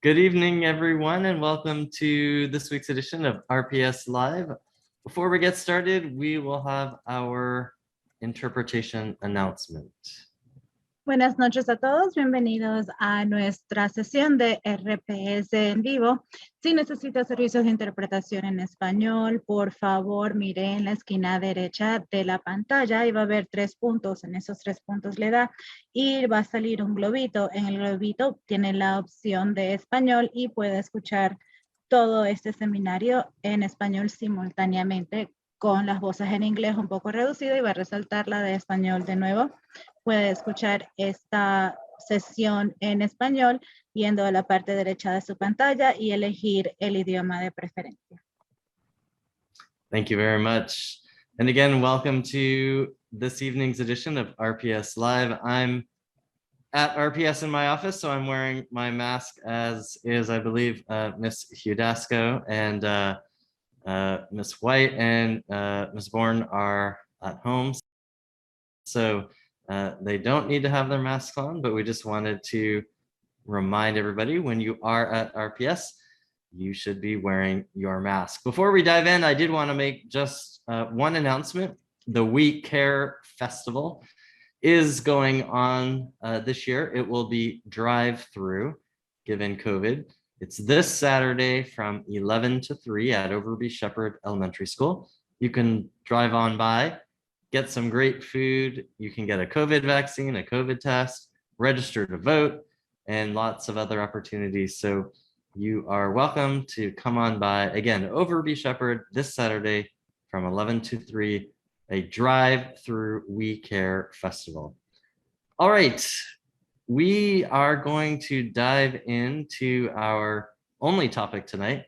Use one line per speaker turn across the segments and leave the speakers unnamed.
Good evening, everyone, and welcome to this week's edition of RPS Live. Before we get started, we will have our interpretation announcement.
Buenas noches a todos, bienvenidos a nuestra sesión de RPS en vivo. Si necesita servicios de interpretación en español, por favor mire en la esquina derecha de la pantalla y va a haber 3 puntos. En esos 3 puntos le da y va a salir un globito. En el globito tiene la opción de español y puede escuchar todo este seminario en español simultáneamente con las voces en inglés un poco reducido y va a resaltar la de español de nuevo. Puede escuchar esta sesión en español yendo a la parte derecha de su pantalla y elegir el idioma de preferencia.
Thank you very much. And again, welcome to this evening's edition of RPS Live. I'm at RPS in my office, so I'm wearing my mask, as is, I believe, Miss Hudasco and Miss White and Miss Bourne are at home. So they don't need to have their masks on, but we just wanted to remind everybody when you are at RPS, you should be wearing your mask. Before we dive in, I did want to make just one announcement. The We Care Festival is going on this year. It will be drive-through, given COVID. It's this Saturday from 11 to 3 at Overby Shepherd Elementary School. You can drive on by, get some great food. You can get a COVID vaccine, a COVID test, register to vote, and lots of other opportunities. So you are welcome to come on by. Again, Overby Shepherd this Saturday from 11 to 3, a drive-through We Care Festival. All right, we are going to dive into our only topic tonight,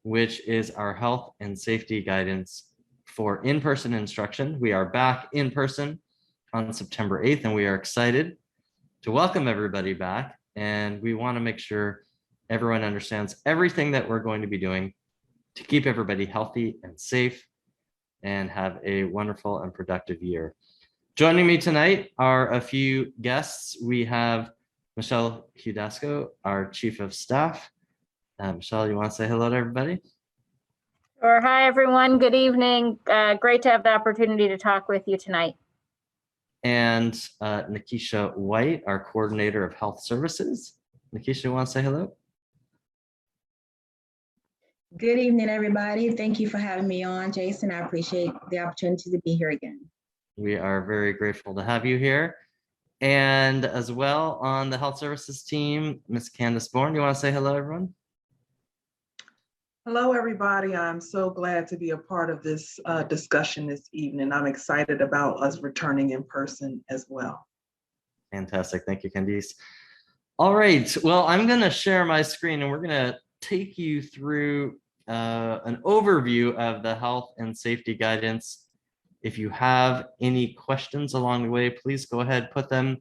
which is our health and safety guidance for in-person instruction. We are back in person on September 8th, and we are excited to welcome everybody back. And we want to make sure everyone understands everything that we're going to be doing to keep everybody healthy and safe and have a wonderful and productive year. Joining me tonight are a few guests. We have Michelle Hudasco, our Chief of Staff. Michelle, you want to say hello to everybody?
Sure. Hi, everyone. Good evening. Great to have the opportunity to talk with you tonight.
And Nikisha White, our Coordinator of Health Services. Nikisha, you want to say hello?
Good evening, everybody. Thank you for having me on, Jason. I appreciate the opportunity to be here again.
We are very grateful to have you here. And as well on the Health Services team, Ms. Candace Bourne, you want to say hello, everyone?
Hello, everybody. I'm so glad to be a part of this discussion this evening. I'm excited about us returning in person as well.
Fantastic. Thank you, Candice. All right. Well, I'm going to share my screen and we're going to take you through an overview of the health and safety guidance. If you have any questions along the way, please go ahead, put them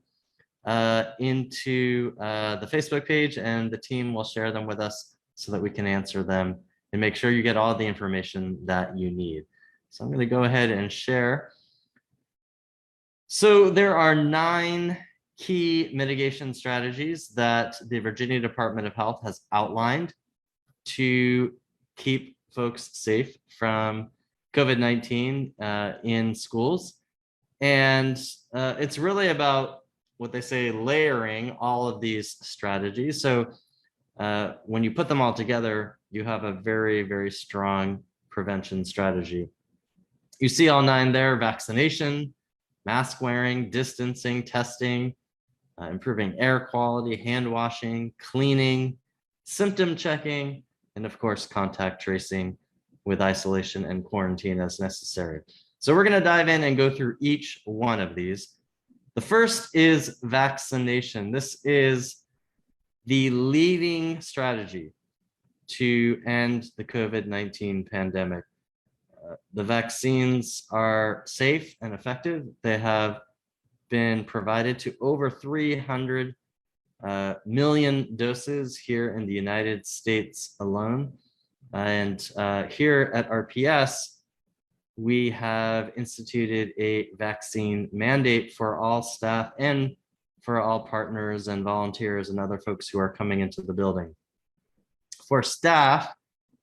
into the Facebook page and the team will share them with us so that we can answer them and make sure you get all the information that you need. So I'm going to go ahead and share. So there are 9 key mitigation strategies that the Virginia Department of Health has outlined to keep folks safe from COVID-19 in schools. And it's really about what they say, layering all of these strategies. So when you put them all together, you have a very, very strong prevention strategy. You see all 9 there: vaccination, mask wearing, distancing, testing, improving air quality, hand washing, cleaning, symptom checking, and of course, contact tracing with isolation and quarantine as necessary. So we're going to dive in and go through each one of these. The first is vaccination. This is the leading strategy to end the COVID-19 pandemic. The vaccines are safe and effective. They have been provided to over 300 million doses here in the United States alone. And here at RPS, we have instituted a vaccine mandate for all staff and for all partners and volunteers and other folks who are coming into the building. For staff,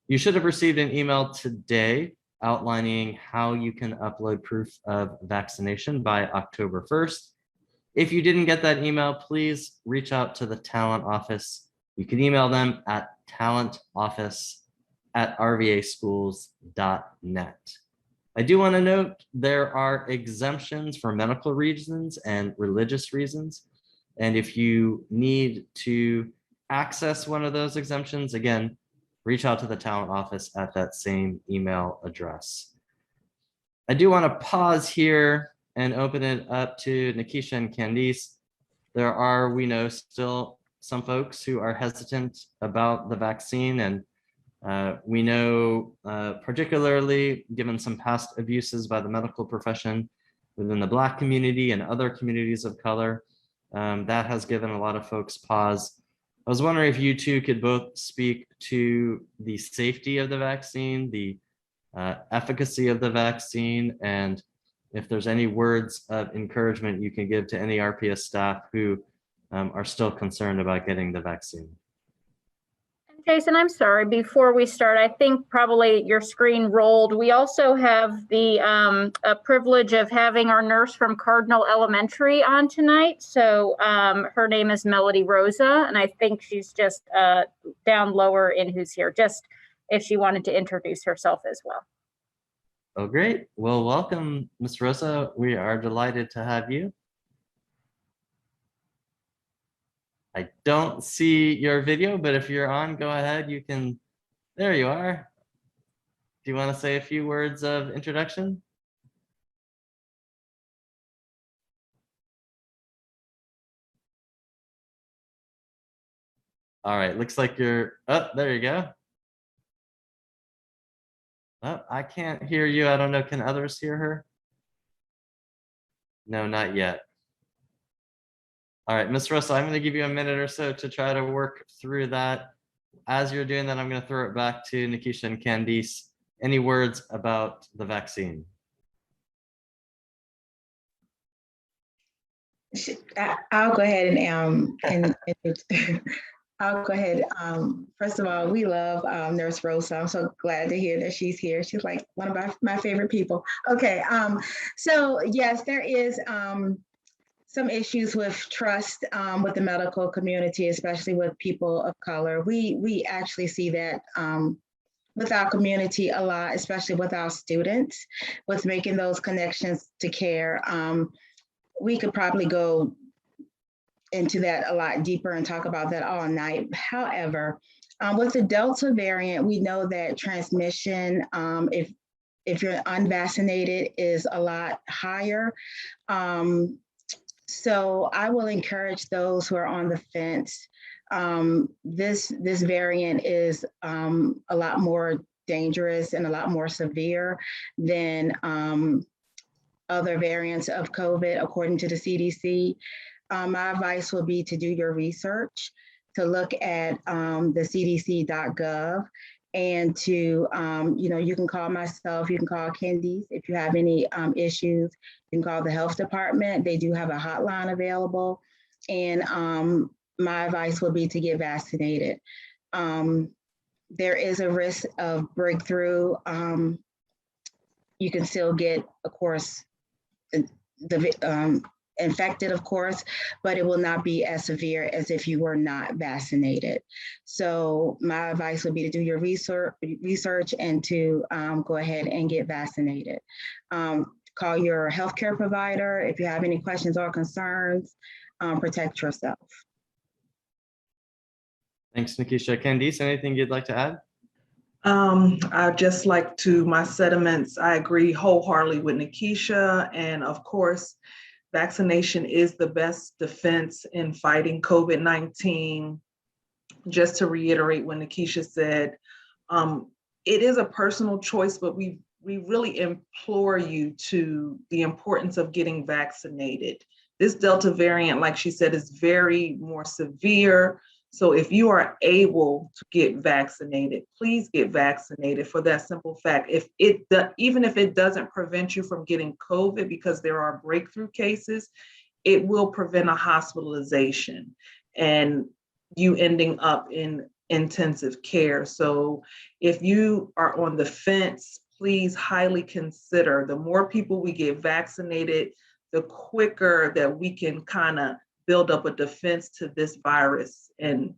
you should have received an email today outlining how you can upload proof of vaccination by October 1st. If you didn't get that email, please reach out to the talent office. You can email them at talentoffice@rvaschools.net. I do want to note there are exemptions for medical reasons and religious reasons. And if you need to access one of those exemptions, again, reach out to the talent office at that same email address. I do want to pause here and open it up to Nikisha and Candice. There are, we know, still some folks who are hesitant about the vaccine, and we know, particularly given some past abuses by the medical profession within the Black community and other communities of color, that has given a lot of folks pause. I was wondering if you two could both speak to the safety of the vaccine, the efficacy of the vaccine, and if there's any words of encouragement you can give to any RPS staff who are still concerned about getting the vaccine.
Jason, I'm sorry, before we start, I think probably your screen rolled. We also have the privilege of having our nurse from Cardinal Elementary on tonight. So her name is Melody Rosa, and I think she's just down lower in who's here, just if she wanted to introduce herself as well.
Oh, great. Well, welcome, Ms. Rosa. We are delighted to have you. I don't see your video, but if you're on, go ahead. You can, there you are. Do you want to say a few words of introduction? All right, looks like you're, oh, there you go. Oh, I can't hear you. I don't know, can others hear her? No, not yet. All right, Ms. Russell, I'm going to give you a minute or so to try to work through that. As you're doing that, I'm going to throw it back to Nikisha and Candice. Any words about the vaccine?
I'll go ahead and I'll go ahead. First of all, we love Nurse Rosa. I'm so glad to hear that she's here. She's like one of my favorite people. Okay, so yes, there is some issues with trust with the medical community, especially with people of color. We actually see that with our community a lot, especially with our students, with making those connections to care. We could probably go into that a lot deeper and talk about that all night. However, with the Delta variant, we know that transmission, if you're unvaccinated, is a lot higher. So I will encourage those who are on the fence. This variant is a lot more dangerous and a lot more severe than other variants of COVID, according to the CDC. My advice will be to do your research, to look at the cdc.gov, and to, you can call myself, you can call Candice if you have any issues. You can call the health department. They do have a hotline available. And my advice would be to get vaccinated. There is a risk of breakthrough. You can still get, of course, infected, of course, but it will not be as severe as if you were not vaccinated. So my advice would be to do your research and to go ahead and get vaccinated. Call your healthcare provider if you have any questions or concerns. Protect yourself.
Thanks, Nikisha. Candice, anything you'd like to add?
I'd just like to, my sentiments, I agree wholeheartedly with Nikisha, and of course, vaccination is the best defense in fighting COVID-19. Just to reiterate what Nikisha said, it is a personal choice, but we really implore you to the importance of getting vaccinated. This Delta variant, like she said, is very more severe. So if you are able to get vaccinated, please get vaccinated for that simple fact. Even if it doesn't prevent you from getting COVID, because there are breakthrough cases, it will prevent a hospitalization and you ending up in intensive care. So if you are on the fence, please highly consider, the more people we get vaccinated, the quicker that we can kind of build up a defense to this virus and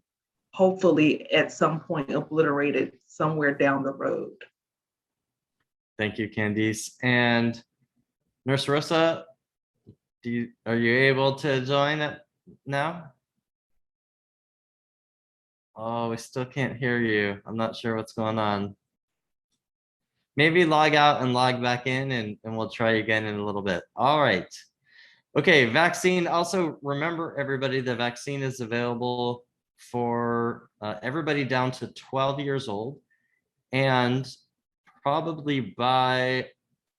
hopefully at some point obliterate it somewhere down the road.
Thank you, Candice. And Nurse Rosa, are you able to join it now? Oh, we still can't hear you. I'm not sure what's going on. Maybe log out and log back in and we'll try again in a little bit. All right. Okay, vaccine. Also, remember everybody, the vaccine is available for everybody down to 12 years old. And probably by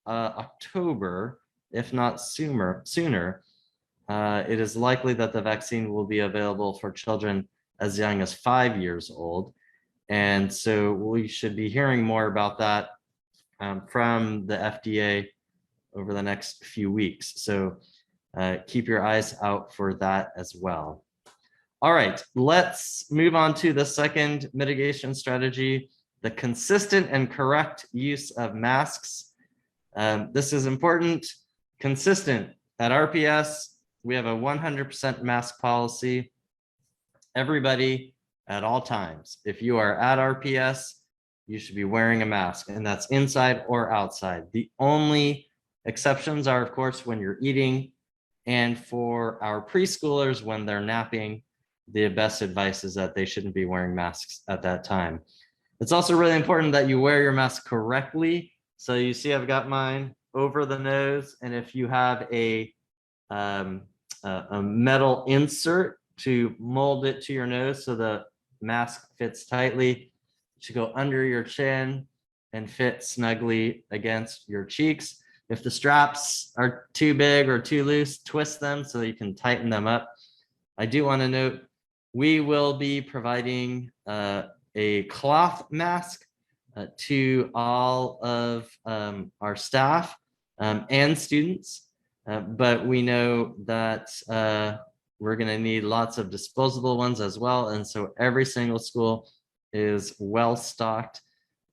October, if not sooner, it is likely that the vaccine will be available for children as young as 5 years old. And so we should be hearing more about that from the FDA over the next few weeks. So keep your eyes out for that as well. All right, let's move on to the second mitigation strategy, the consistent and correct use of masks. This is important. Consistent. At RPS, we have a 100% mask policy. Everybody at all times. If you are at RPS, you should be wearing a mask, and that's inside or outside. The only exceptions are, of course, when you're eating, and for our preschoolers, when they're napping, the best advice is that they shouldn't be wearing masks at that time. It's also really important that you wear your mask correctly. So you see, I've got mine over the nose, and if you have a metal insert to mold it to your nose so the mask fits tightly, it should go under your chin and fit snugly against your cheeks. If the straps are too big or too loose, twist them so that you can tighten them up. I do want to note, we will be providing a cloth mask to all of our staff and students, but we know that we're going to need lots of disposable ones as well. And so every single school is well stocked,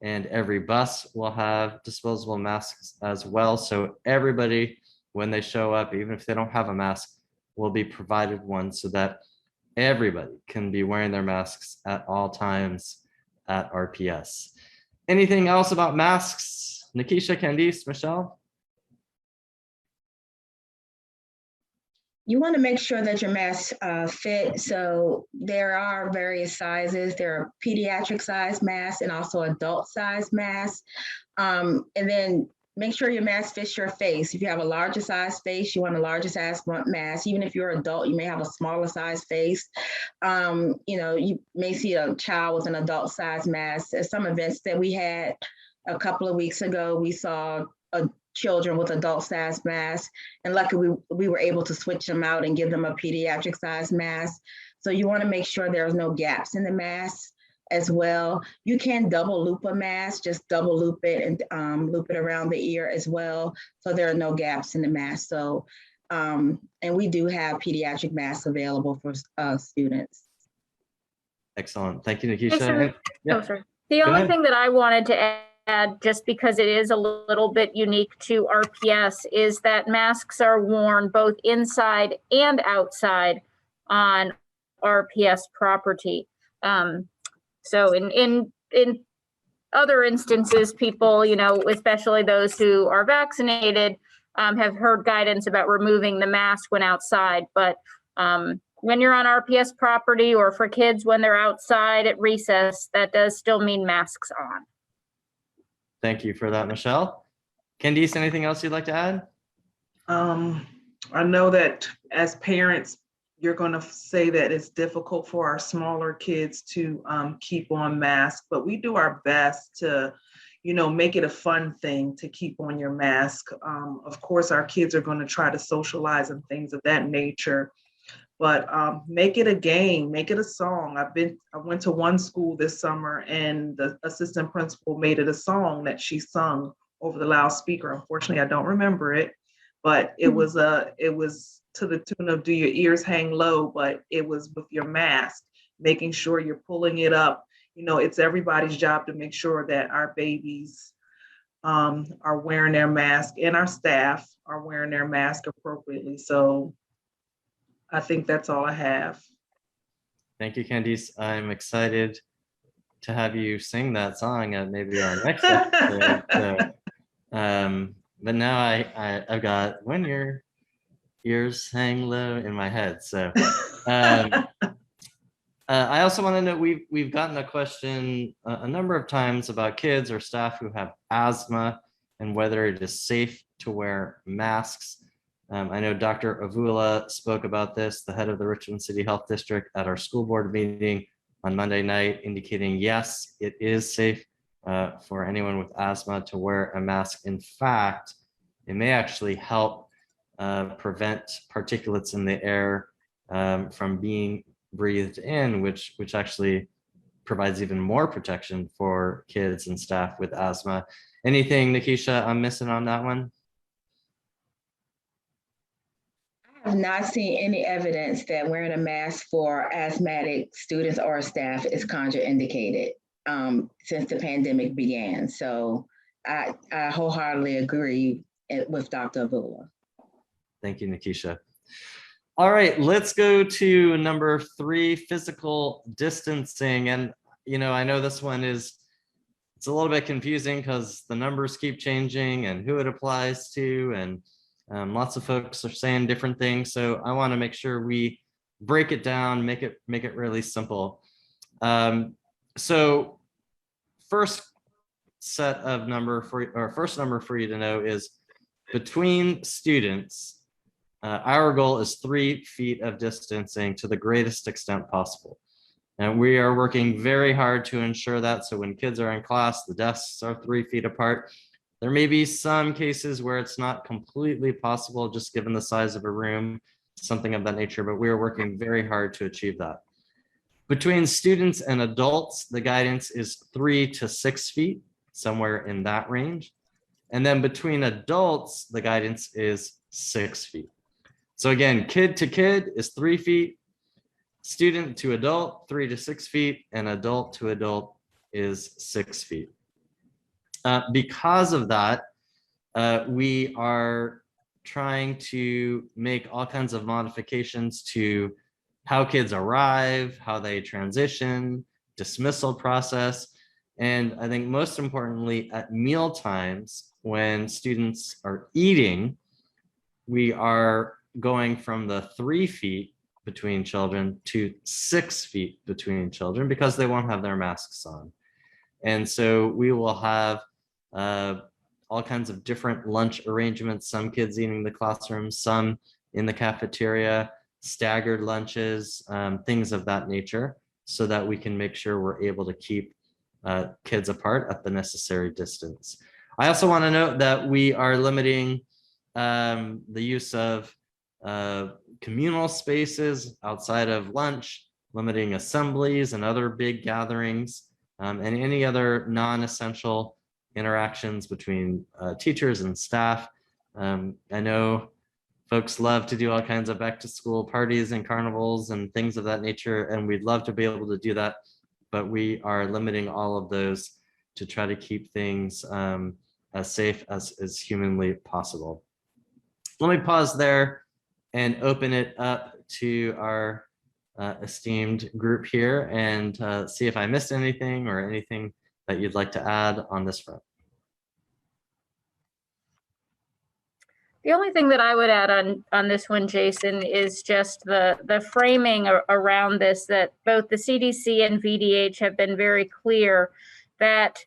and every bus will have disposable masks as well. So everybody, when they show up, even if they don't have a mask, will be provided one so that everybody can be wearing their masks at all times at RPS. Anything else about masks? Nikisha, Candice, Michelle?
You want to make sure that your masks fit. So there are various sizes. There are pediatric size masks and also adult size masks. And then make sure your mask fits your face. If you have a larger size face, you want a larger size mask. Even if you're an adult, you may have a smaller size face. You know, you may see a child with an adult size mask. At some events that we had a couple of weeks ago, we saw children with adult size masks, and luckily we were able to switch them out and give them a pediatric size mask. So you want to make sure there's no gaps in the mask as well. You can double loop a mask, just double loop it and loop it around the ear as well, so there are no gaps in the mask. So and we do have pediatric masks available for students.
Excellent. Thank you, Nikisha.
The only thing that I wanted to add, just because it is a little bit unique to RPS, is that masks are worn both inside and outside on RPS property. So in other instances, people, you know, especially those who are vaccinated, have heard guidance about removing the mask when outside. But when you're on RPS property, or for kids when they're outside at recess, that does still mean masks on.
Thank you for that, Michelle. Candice, anything else you'd like to add?
I know that as parents, you're going to say that it's difficult for our smaller kids to keep on masks, but we do our best to, you know, make it a fun thing to keep on your mask. Of course, our kids are going to try to socialize and things of that nature, but make it a game, make it a song. I went to one school this summer, and the assistant principal made it a song that she sung over the loudspeaker. Unfortunately, I don't remember it, but it was to the tune of "Do Your Ears Hang Low?" But it was with your mask, making sure you're pulling it up it's everybody's job to make sure that our babies are wearing their mask and our staff are wearing their mask appropriately. So I think that's all I have.
Thank you, Candice. I'm excited to have you sing that song at maybe our next episode. But now I've got "When Your Ears Hang Low" in my head. So I also want to know, we've gotten a question a number of times about kids or staff who have asthma and whether it is safe to wear masks. I know Dr. Avula spoke about this, the head of the Richmond City Health District, at our school board meeting on Monday night, indicating yes, it is safe for anyone with asthma to wear a mask. In fact, it may actually help prevent particulates in the air from being breathed in, which actually provides even more protection for kids and staff with asthma. Anything, Nikisha, I'm missing on that one?
I have not seen any evidence that wearing a mask for asthmatic students or staff is contraindicated since the pandemic began. So I wholeheartedly agree with Dr. Avula.
Thank you, Nikisha. All right, let's go to number 3, physical distancing. And, I know this one it's a little bit confusing because the numbers keep changing and who it applies to, and lots of folks are saying different things. So I want to make sure we break it down, make it really simple. So first number for you to know is between students. Our goal is 3 feet of distancing to the greatest extent possible. And we are working very hard to ensure that. So when kids are in class, the desks are 3 feet apart. There may be some cases where it's not completely possible, just given the size of a room, something of that nature, but we are working very hard to achieve that. Between students and adults, the guidance is 3 to 6 feet, somewhere in that range. And then between adults, the guidance is 6 feet. So again, kid to kid is 3 feet, student to adult, 3 to 6 feet, and adult to adult is 6 feet. Because of that, we are trying to make all kinds of modifications to how kids arrive, how they transition, dismissal process, and I think most importantly, at meal times when students are eating, we are going from the 3 feet between children to 6 feet between children because they won't have their masks on. And so we will have all kinds of different lunch arrangements, some kids eating in the classroom, some in the cafeteria, staggered lunches, things of that nature, so that we can make sure we're able to keep kids apart at the necessary distance. I also want to note that we are limiting the use of communal spaces outside of lunch, limiting assemblies and other big gatherings, and any other non-essential interactions between teachers and staff. I know folks love to do all kinds of back to school parties and carnivals and things of that nature, and we'd love to be able to do that, but we are limiting all of those to try to keep things as safe as humanly possible. Let me pause there and open it up to our esteemed group here and see if I missed anything or anything that you'd like to add on this front.
The only thing that I would add on this one, Jason, is just the framing around this, that both the CDC and VDH have been very clear that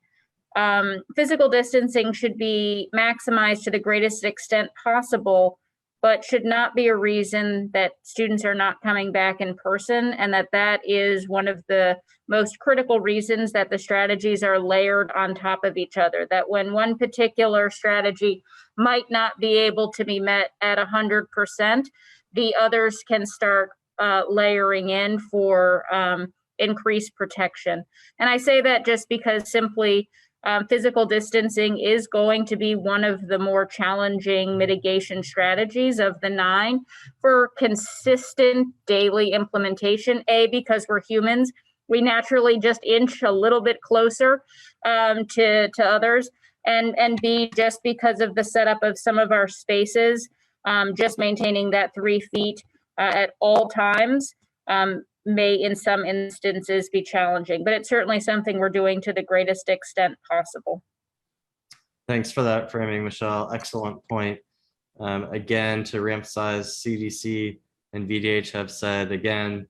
physical distancing should be maximized to the greatest extent possible, but should not be a reason that students are not coming back in person, and that is one of the most critical reasons that the strategies are layered on top of each other, that when one particular strategy might not be able to be met at 100%, the others can start layering in for increased protection. And I say that just because simply physical distancing is going to be one of the more challenging mitigation strategies of the 9 for consistent daily implementation, because we're humans, we naturally just inch a little bit closer to others. And B, just because of the setup of some of our spaces, just maintaining that 3 feet at all times may in some instances be challenging, but it's certainly something we're doing to the greatest extent possible.
Thanks for that framing, Michelle. Excellent point. Again, to reemphasize, CDC and VDH have said, again,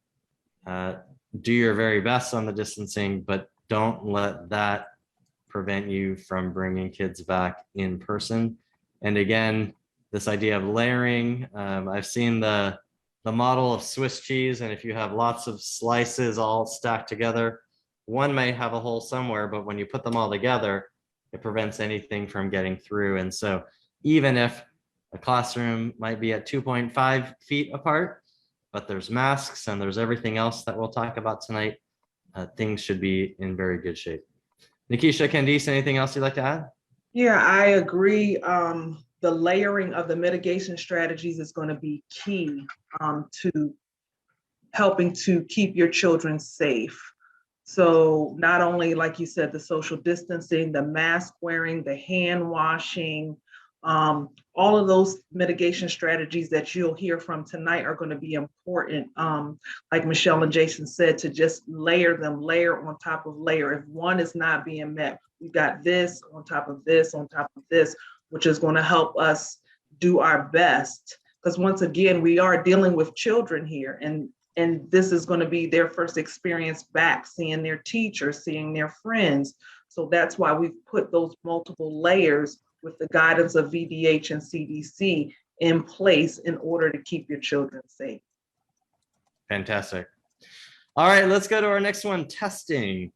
do your very best on the distancing, but don't let that prevent you from bringing kids back in person. And again, this idea of layering, I've seen the model of Swiss cheese, and if you have lots of slices all stacked together, one may have a hole somewhere, but when you put them all together, it prevents anything from getting through. And so even if a classroom might be at 2.5 feet apart, but there's masks and there's everything else that we'll talk about tonight, things should be in very good shape. Nikisha, Candice, anything else you'd like to add?
Yeah, I agree. The layering of the mitigation strategies is going to be key to helping to keep your children safe. So not only, like you said, the social distancing, the mask wearing, the hand washing, all of those mitigation strategies that you'll hear from tonight are going to be important. Like Michelle and Jason said, to just layer them, layer on top of layer. If one is not being met, we got this on top of this, on top of this, which is going to help us do our best. Because once again, we are dealing with children here, and this is going to be their first experience back, seeing their teachers, seeing their friends. So that's why we've put those multiple layers with the guidance of VDH and CDC in place in order to keep your children safe.
Fantastic. All right, let's go to our next one, testing.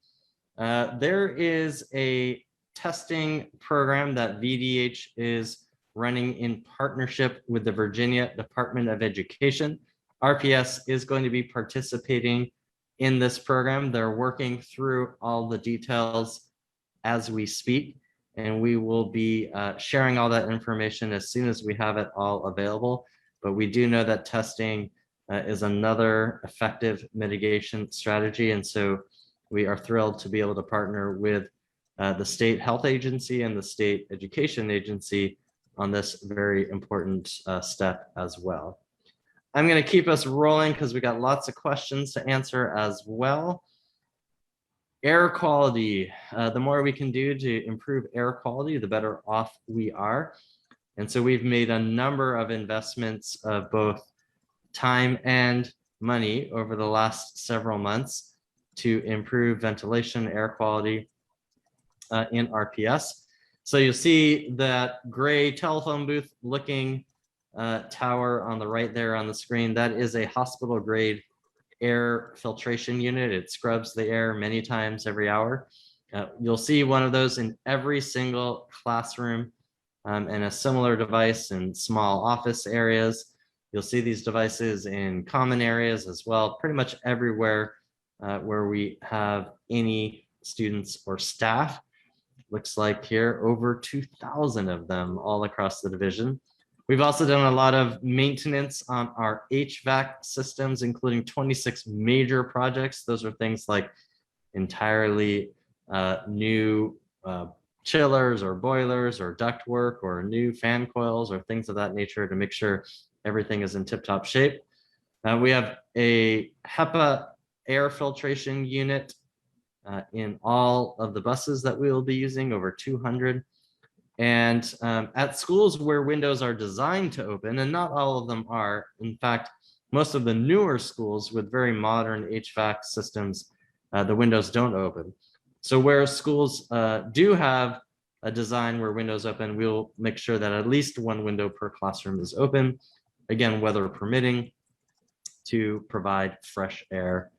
There is a testing program that VDH is running in partnership with the Virginia Department of Education. RPS is going to be participating in this program. They're working through all the details as we speak, and we will be sharing all that information as soon as we have it all available. But we do know that testing is another effective mitigation strategy, and so we are thrilled to be able to partner with the state health agency and the state education agency on this very important step as well. I'm going to keep us rolling because we got lots of questions to answer as well. Air quality, the more we can do to improve air quality, the better off we are. And so we've made a number of investments of both time and money over the last several months to improve ventilation, air quality in RPS. So you'll see that gray telephone booth looking tower on the right there on the screen. That is a hospital grade air filtration unit. It scrubs the air many times every hour. You'll see one of those in every single classroom and a similar device in small office areas. You'll see these devices in common areas as well, pretty much everywhere where we have any students or staff. Looks like here over 2,000 of them all across the division. We've also done a lot of maintenance on our HVAC systems, including 26 major projects. Those are things like entirely new chillers or boilers or ductwork or new fan coils or things of that nature to make sure everything is in tip-top shape. We have a HEPA air filtration unit in all of the buses that we will be using, over 200. And at schools where windows are designed to open, and not all of them are, in fact, most of the newer schools with very modern HVAC systems, the windows don't open. So where schools do have a design where windows open, we'll make sure that at least one window per classroom is open, again, weather permitting, to provide fresh air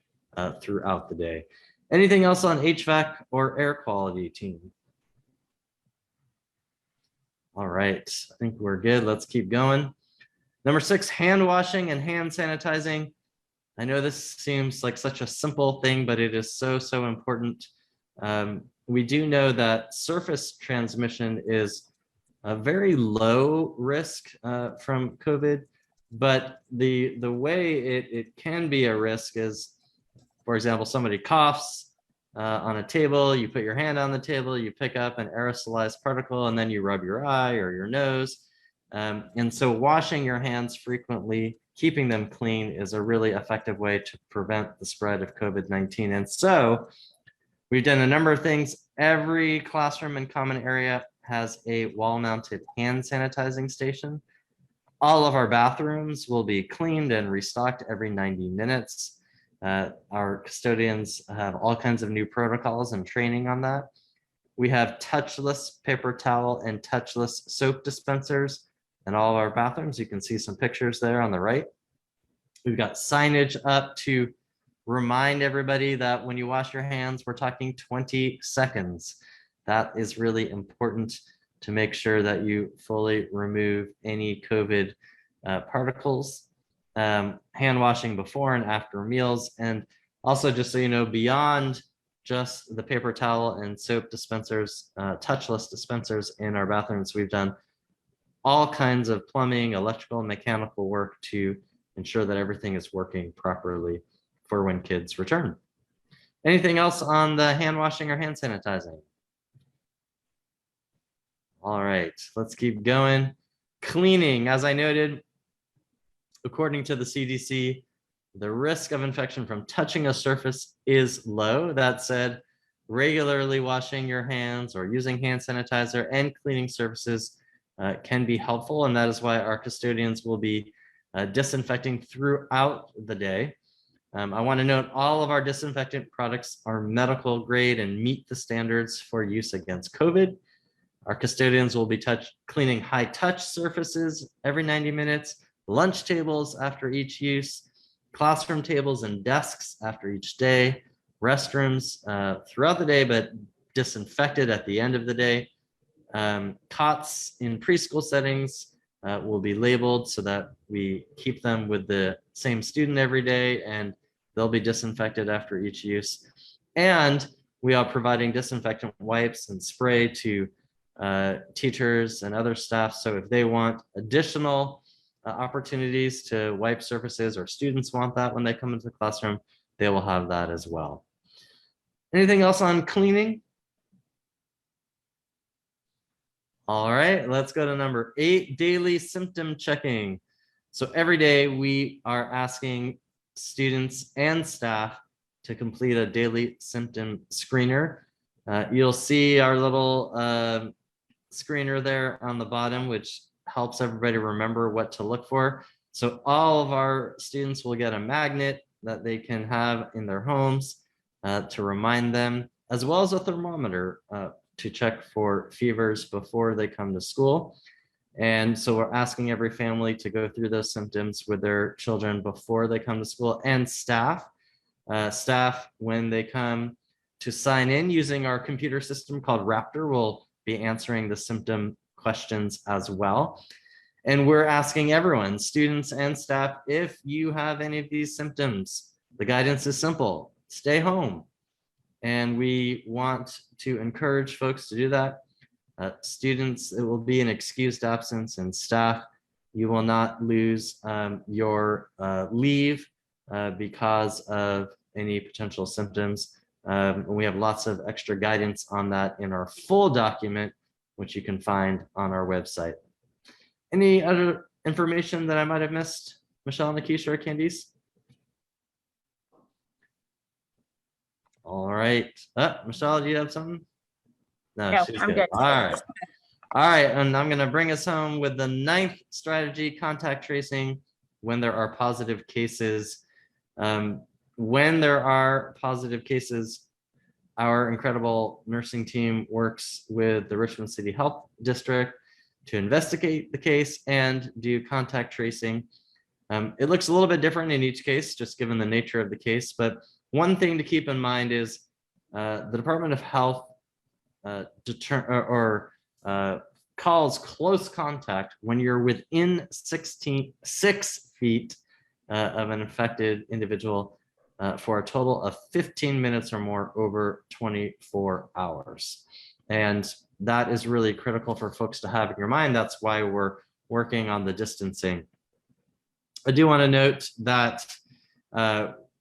throughout the day. Anything else on HVAC or air quality, team? All right, I think we're good. Let's keep going. Number 6, hand washing and hand sanitizing. I know this seems like such a simple thing, but it is so, so important. We do know that surface transmission is a very low risk from COVID, but the way it can be a risk is, For example, somebody coughs on a table, you put your hand on the table, you pick up an aerosolized particle, and then you rub your eye or your nose. And so washing your hands frequently, keeping them clean is a really effective way to prevent the spread of COVID-19. And so we've done a number of things. Every classroom and common area has a wall-mounted hand sanitizing station. All of our bathrooms will be cleaned and restocked every 90 minutes. Our custodians have all kinds of new protocols and training on that. We have touchless paper towel and touchless soap dispensers in all of our bathrooms. You can see some pictures there on the right. We've got signage up to remind everybody that when you wash your hands, we're talking 20 seconds. That is really important to make sure that you fully remove any COVID particles. Hand washing before and after meals. And also, just so you know, beyond just the paper towel and soap dispensers, touchless dispensers in our bathrooms, we've done all kinds of plumbing, electrical, and mechanical work to ensure that everything is working properly for when kids return. Anything else on the hand washing or hand sanitizing? All right, let's keep going. Cleaning, as I noted, according to the CDC, the risk of infection from touching a surface is low. That said, regularly washing your hands or using hand sanitizer and cleaning surfaces can be helpful, and that is why our custodians will be disinfecting throughout the day. I want to note all of our disinfectant products are medical grade and meet the standards for use against COVID. Our custodians will be cleaning high touch surfaces every 90 minutes, lunch tables after each use, classroom tables and desks after each day, restrooms throughout the day, but disinfected at the end of the day. Cots in preschool settings will be labeled so that we keep them with the same student every day, and they'll be disinfected after each use. And we are providing disinfectant wipes and spray to teachers and other staff. So if they want additional opportunities to wipe surfaces, or students want that when they come into the classroom, they will have that as well. Anything else on cleaning? All right, let's go to number 8, daily symptom checking. So every day we are asking students and staff to complete a daily symptom screener. You'll see our little screener there on the bottom, which helps everybody remember what to look for. So all of our students will get a magnet that they can have in their homes to remind them, as well as a thermometer to check for fevers before they come to school. And so we're asking every family to go through those symptoms with their children before they come to school, and staff. Staff, when they come to sign in using our computer system called Raptor, will be answering the symptom questions as well. And we're asking everyone, students and staff, if you have any of these symptoms, the guidance is simple: stay home. And we want to encourage folks to do that. Students, it will be an excused absence, and staff, you will not lose your leave because of any potential symptoms. We have lots of extra guidance on that in our full document, which you can find on our website. Any other information that I might have missed, Michelle, Nikisha, or Candice? All right. Michelle, do you have something? No, she's good. All right. All right. And I'm going to bring us home with the 9th strategy: contact tracing when there are positive cases. When there are positive cases, our incredible nursing team works with the Richmond City Health District to investigate the case and do contact tracing. It looks a little bit different in each case, just given the nature of the case. But one thing to keep in mind is the Department of Health calls close contact when you're within 6 feet of an infected individual for a total of 15 minutes or more over 24 hours. And that is really critical for folks to have in your mind. That's why we're working on the distancing. I do want to note that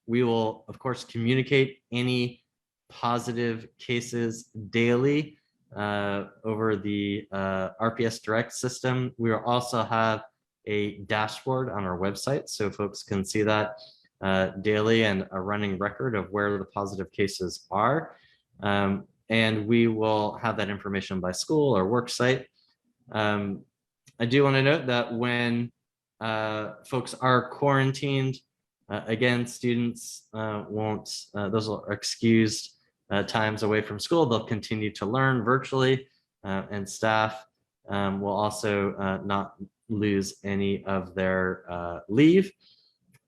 We will, of course, communicate any positive cases daily over the RPS Direct system. We will also have a dashboard on our website, so folks can see that daily and a running record of where the positive cases are. And we will have that information by school or work site. I do want to note that when folks are quarantined, again, students those are excused times away from school. They'll continue to learn virtually, and staff will also not lose any of their leave.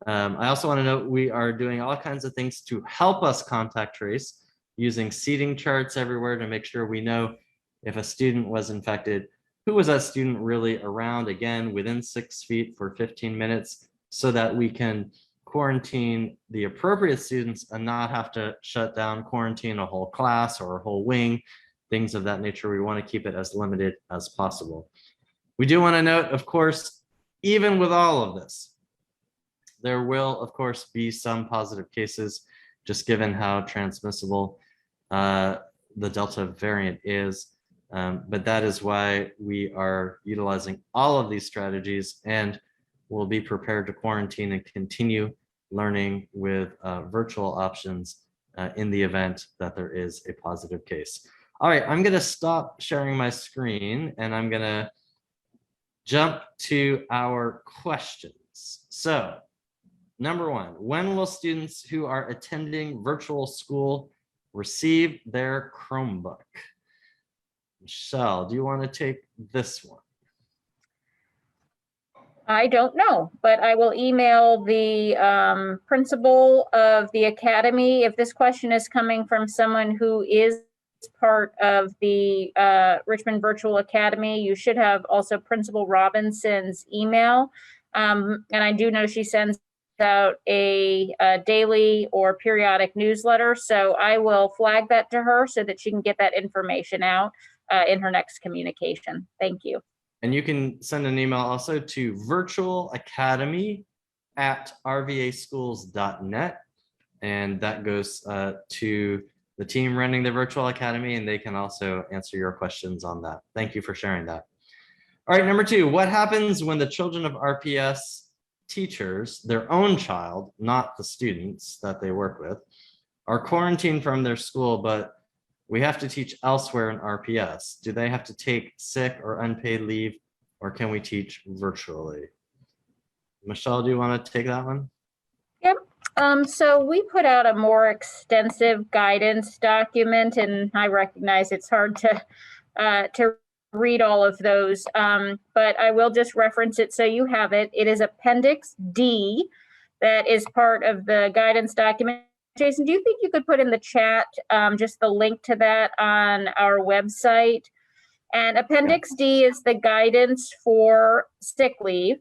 I also want to note we are doing all kinds of things to help us contact trace, using seating charts everywhere to make sure we know if a student was infected, who was that student really around, again, within 6 feet for 15 minutes, so that we can quarantine the appropriate students and not have to shut down, quarantine a whole class or a whole wing, things of that nature. We want to keep it as limited as possible. We do want to note, of course, even with all of this, there will, of course, be some positive cases, just given how transmissible the Delta variant is. But that is why we are utilizing all of these strategies, and we'll be prepared to quarantine and continue learning with virtual options in the event that there is a positive case. All right, I'm going to stop sharing my screen and I'm going to jump to our questions. So, number one, when will students who are attending virtual school receive their Chromebook? Michelle, do you want to take this one?
I don't know, but I will email the principal of the academy. If this question is coming from someone who is part of the Richmond Virtual Academy, you should have also Principal Robinson's email. And I do know she sends out a daily or periodic newsletter. So I will flag that to her so that she can get that information out in her next communication. Thank you.
And you can send an email also to virtualacademy@rvaschools.net. And that goes to the team running the virtual academy, and they can also answer your questions on that. Thank you for sharing that. All right, number two, what happens when the children of RPS teachers, their own child, not the students that they work with, are quarantined from their school, but we have to teach elsewhere in RPS? Do they have to take sick or unpaid leave, or can we teach virtually? Michelle, do you want to take that one?
Yep. So we put out a more extensive guidance document, and I recognize it's hard to read all of those, but I will just reference it so you have it. It is Appendix D that is part of the guidance document. Jason, do you think you could put in the chat just the link to that on our website? And Appendix D is the guidance for sick leave.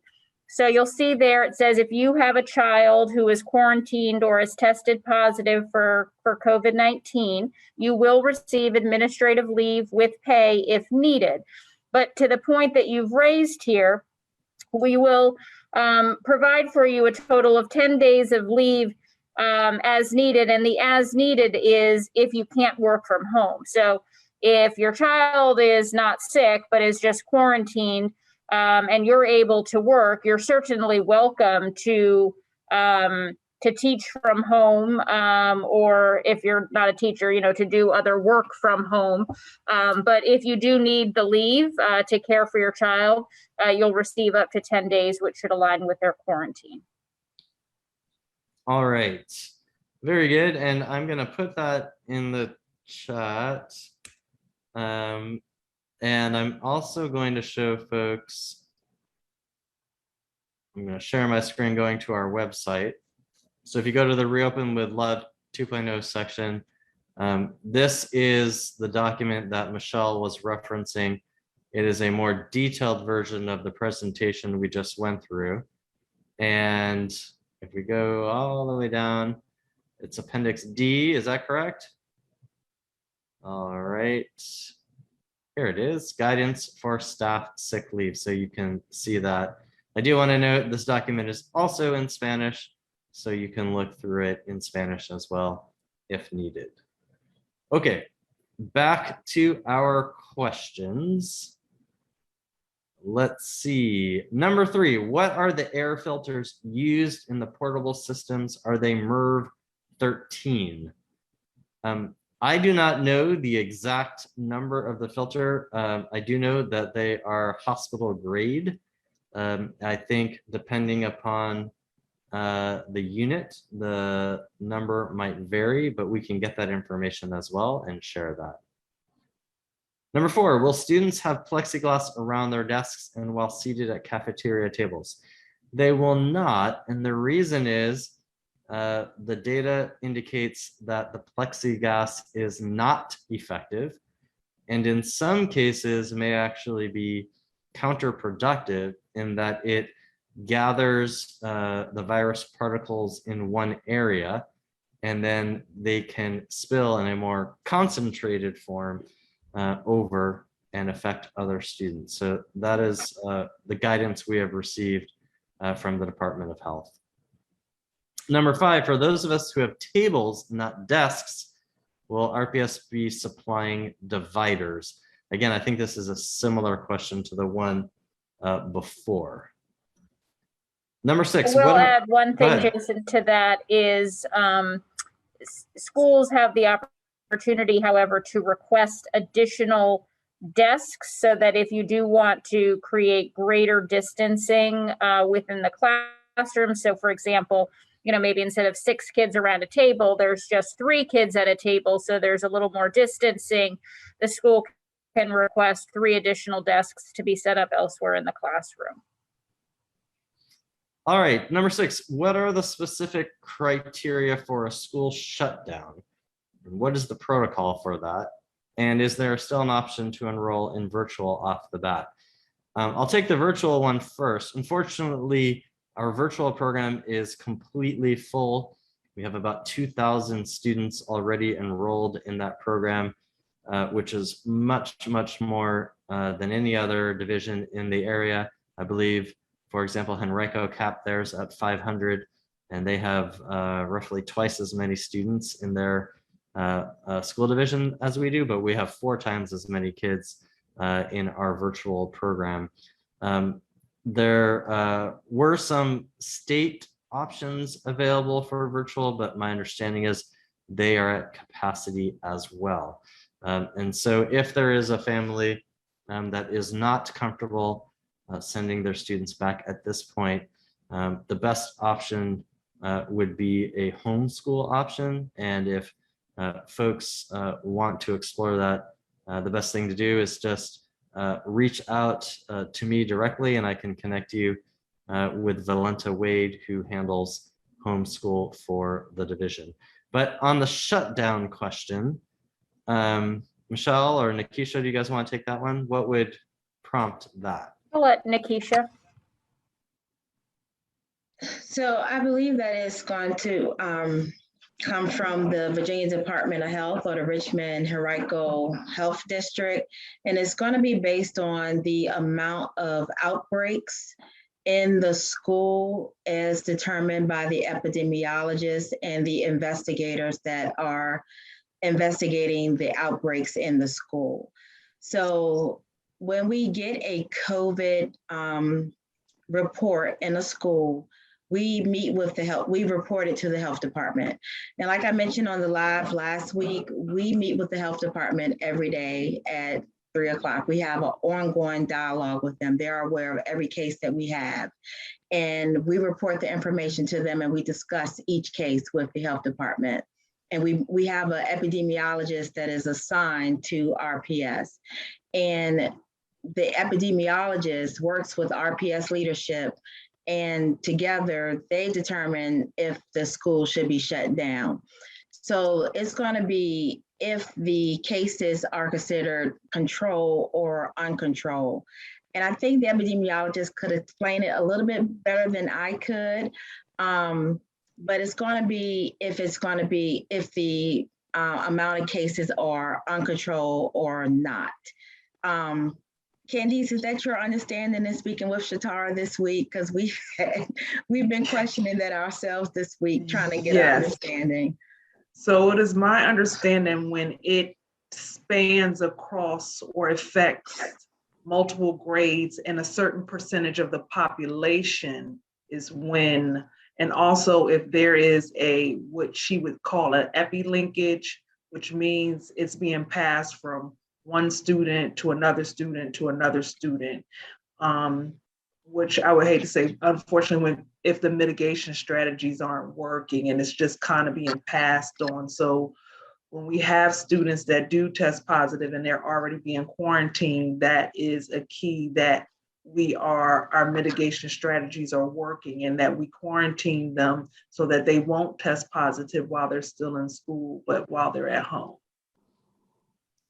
So you'll see there, it says if you have a child who is quarantined or is tested positive for COVID-19, you will receive administrative leave with pay if needed. But to the point that you've raised here, we will provide for you a total of 10 days of leave as needed. And the as needed is if you can't work from home. So if your child is not sick, but is just quarantined, and you're able to work, you're certainly welcome to teach from home, or if you're not a teacher, to do other work from home. But if you do need the leave to care for your child, you'll receive up to 10 days, which should align with their quarantine.
All right, very good. And I'm going to put that in the chat. And I'm also going to show folks, I'm going to share my screen going to our website. So if you go to the Reopen with Love 2.0 section, this is the document that Michelle was referencing. It is a more detailed version of the presentation we just went through. And if we go all the way down, it's Appendix D, is that correct? All right. Here it is, guidance for staff sick leave. So you can see that. I do want to note this document is also in Spanish. so you can look through it in Spanish as well if needed. Okay, back to our questions. Let's see. Number 3, what are the air filters used in the portable systems? Are they MERV 13? I do not know the exact number of the filter. I do know that they are hospital grade. I think depending upon the unit, the number might vary, but we can get that information as well and share that. Number 4, will students have plexiglass around their desks and while seated at cafeteria tables? They will not, and the reason is the data indicates that the plexiglass is not effective, and in some cases may actually be counterproductive in that it gathers the virus particles in one area, and then they can spill in a more concentrated form over and affect other students. So that is the guidance we have received from the Department of Health. Number 5, for those of us who have tables, not desks, will RPS be supplying dividers? Again, I think this is a similar question to the one before. Number 6.
I will add one thing, Jason, to that is schools have the opportunity, however, to request additional desks so that if you do want to create greater distancing within the classroom, so for example, maybe instead of 6 kids around a table, there's just 3 kids at a table, so there's a little more distancing, the school can request 3 additional desks to be set up elsewhere in the classroom.
All right, number 6, what are the specific criteria for a school shutdown? What is the protocol for that? And is there still an option to enroll in virtual off the bat? I'll take the virtual one first. Unfortunately, our virtual program is completely full. We have about 2,000 students already enrolled in that program, which is much, much more than any other division in the area. I believe, for example, Henrico capped theirs at 500, and they have roughly twice as many students in their school division as we do, but we have 4 times as many kids in our virtual program. There were some state options available for virtual, but my understanding is they are at capacity as well. And so if there is a family that is not comfortable sending their students back at this point, the best option would be a homeschool option. And if folks want to explore that, the best thing to do is just reach out to me directly, and I can connect you with Valenta Wade, who handles homeschool for the division. But on the shutdown question, Michelle or Nikisha, do you guys want to take that one? What would prompt that?
I'll let Nikisha.
So I believe that it's going to come from the Virginia Department of Health or the Richmond Henrico Health District. And it's going to be based on the amount of outbreaks in the school as determined by the epidemiologists and the investigators that are investigating the outbreaks in the school. So when we get a COVID report in a school, we meet with the health, we report it to the health department. And like I mentioned on the live last week, we meet with the health department every day at 3 o'clock. We have an ongoing dialogue with them. They're aware of every case that we have. And we report the information to them and we discuss each case with the health department. And we have an epidemiologist that is assigned to RPS. And the epidemiologist works with RPS leadership, and together they determine if the school should be shut down. So it's going to be if the cases are considered control or uncontrolled. And I think the epidemiologist could explain it a little bit better than I could. But it's going to be if the amount of cases are uncontrolled or not. Candice, is that your understanding in speaking with Shatara this week? Because we've been questioning that ourselves this week, trying to get an understanding.
So it is my understanding when it spans across or affects multiple grades and a certain percentage of the population is when, and also if there is a, what she would call an epi-linkage, which means it's being passed from one student to another student to another student, which I would hate to say, unfortunately, if the mitigation strategies aren't working and it's just kind of being passed on. So when we have students that do test positive and they're already being quarantined, that is a key that our mitigation strategies are working and that we quarantine them so that they won't test positive while they're still in school, but while they're at home.